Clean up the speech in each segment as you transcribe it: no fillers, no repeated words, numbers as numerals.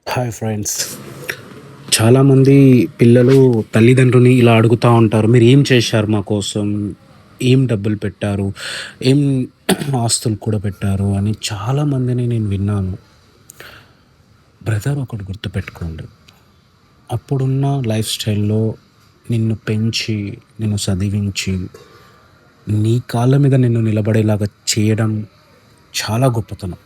Hi friends. చాలామంది పిల్లలు తల్లిదండ్రులని ఇలా అడుగుతా ఉంటారు. మీరు ఏం చేశారు మా కోసం? ఏం డబ్బులు పెట్టారు? ఏం ఆస్తులు కూడబెట్టారు? అని చాలామందిని నేను విన్నాను. బ్రదర్, ఒకటి గుర్తుపెట్టుకోండి. అప్పుడున్న లైఫ్ స్టైల్‌లో నిన్ను పెంచి, నిన్ను చదివించి, నీ కాళ్ళ మీద నిన్ను నిలబడేలాగా చేయడం చాలా గొప్పతనం.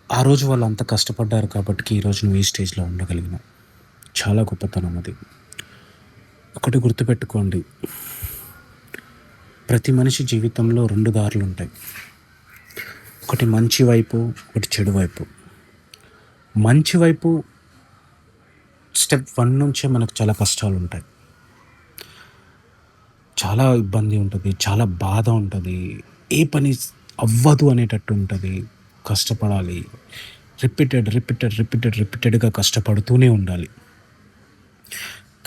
ఆ రోజు వాళ్ళు అంత కష్టపడ్డారు కాబట్టికి ఈరోజు నువ్వు ఈ స్టేజ్‌లో ఉండగలిగినావు. చాలా గొప్పతనం అది. ఒకటి గుర్తుపెట్టుకోండి. ప్రతి మనిషి జీవితంలో 2 దారులుంటాయి. ఒకటి మంచి వైపు, ఒకటి చెడు వైపు. మంచి వైపు స్టెప్ 1 నుంచే మనకు చాలా కష్టాలుంటాయి. చాలా ఇబ్బంది ఉంటది. చాలా బాధ ఉంటది. ఏ పని అవ్వదు అనేటట్టు ఉంటది. కష్టపడాలి. రిపీటెడ్‌గా కష్టపడుతూనే ఉండాలి.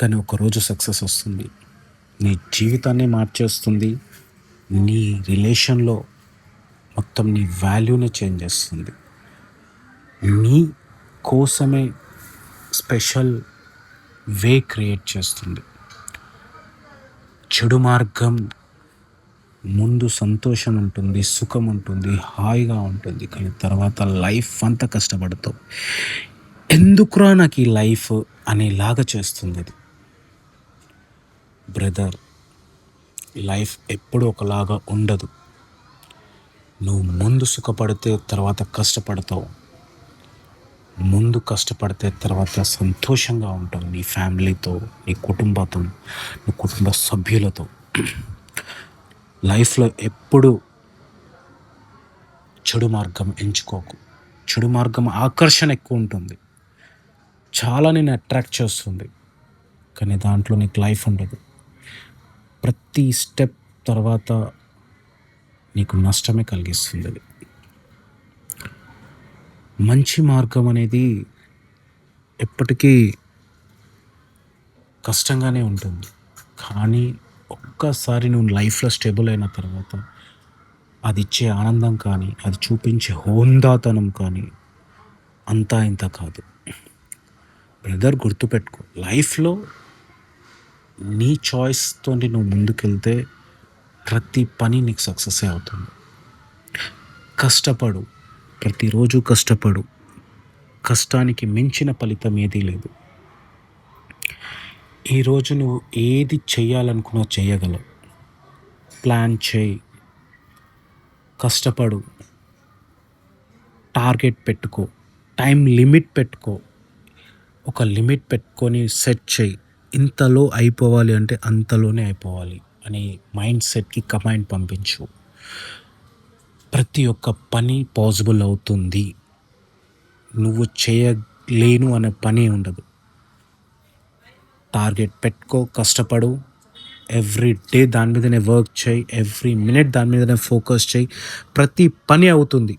కానీ ఒకరోజు సక్సెస్ వస్తుంది. నీ జీవితాన్నే మార్చేస్తుంది. నీ రిలేషన్‌లో మొత్తం నీ వాల్యూనే చేంజ్ చేస్తుంది. నీ కోసమే స్పెషల్ వే క్రియేట్ చేస్తుంది. చెడు మార్గం ముందు సంతోషం ఉంటుంది, సుఖం ఉంటుంది, హాయిగా ఉంటుంది. కానీ తర్వాత లైఫ్ అంతా కష్టపడతావు. ఎందుకురా నాకు ఈ లైఫ్ అనేలాగా చేస్తుంది అది. బ్రదర్, లైఫ్ ఎప్పుడూ ఒకలాగా ఉండదు. నువ్వు ముందు సుఖపడితే తర్వాత కష్టపడతావు. ముందు కష్టపడితే తర్వాత సంతోషంగా ఉంటావు నీ ఫ్యామిలీతో, నీ కుటుంబ సభ్యులతో. లైఫ్‌లో ఎప్పుడు చెడు మార్గం ఎంచుకోకు. చెడు మార్గం ఆకర్షణ ఎక్కువ ఉంటుంది. చాలా నిన్ను అట్రాక్ట్ చేస్తుంది. కానీ దాంట్లో నీకు లైఫ్ ఉండదు. ప్రతి స్టెప్ తర్వాత నీకు నష్టమే కలిగిస్తుంది అది. మంచి మార్గం అనేది ఎప్పటికీ కష్టంగానే ఉంటుంది. కానీ ఒక్కసారి నువ్వు లైఫ్‌లో స్టేబుల్ అయిన తర్వాత అది ఇచ్చే ఆనందం కానీ, అది చూపించే హోందాతనం కానీ అంతా ఇంతా కాదు. బ్రదర్, గుర్తుపెట్టుకో, లైఫ్‌లో నీ చాయిస్‌తోని నువ్వు ముందుకెళ్తే ప్రతి పని నీకు సక్సెస్సే అవుతుంది. కష్టపడు. ప్రతిరోజు కష్టపడు. కష్టానికి మించిన ఫలితం ఏదీ లేదు. ఈరోజు నువ్వు ఏది చెయ్యాలనుకున్నా చెయ్యగలవు. ప్లాన్ చెయ్యి. కష్టపడు. టార్గెట్ పెట్టుకో. టైం లిమిట్ పెట్టుకో. ఒక లిమిట్ పెట్టుకొని సెట్ చెయ్యి. ఇంతలో అయిపోవాలి అంటే అంతలోనే అయిపోవాలి అని మైండ్ సెట్‌కి కమాండ్ పంపించు. ప్రతి ఒక్క పని పాసిబుల్ అవుతుంది. నువ్వు చేయలేను అనే పనే ఉండదు. టార్గెట్ పెట్టుకో, కష్టపడు. ఎవ్రీ డే దాని మీదనే వర్క్ చేయి. ఎవ్రీ మినిట్ దాని మీదనే ఫోకస్ చేయి. ప్రతి పని అవుతుంది.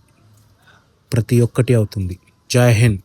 ప్రతి ఒక్కటి అవుతుంది. జై హింద్.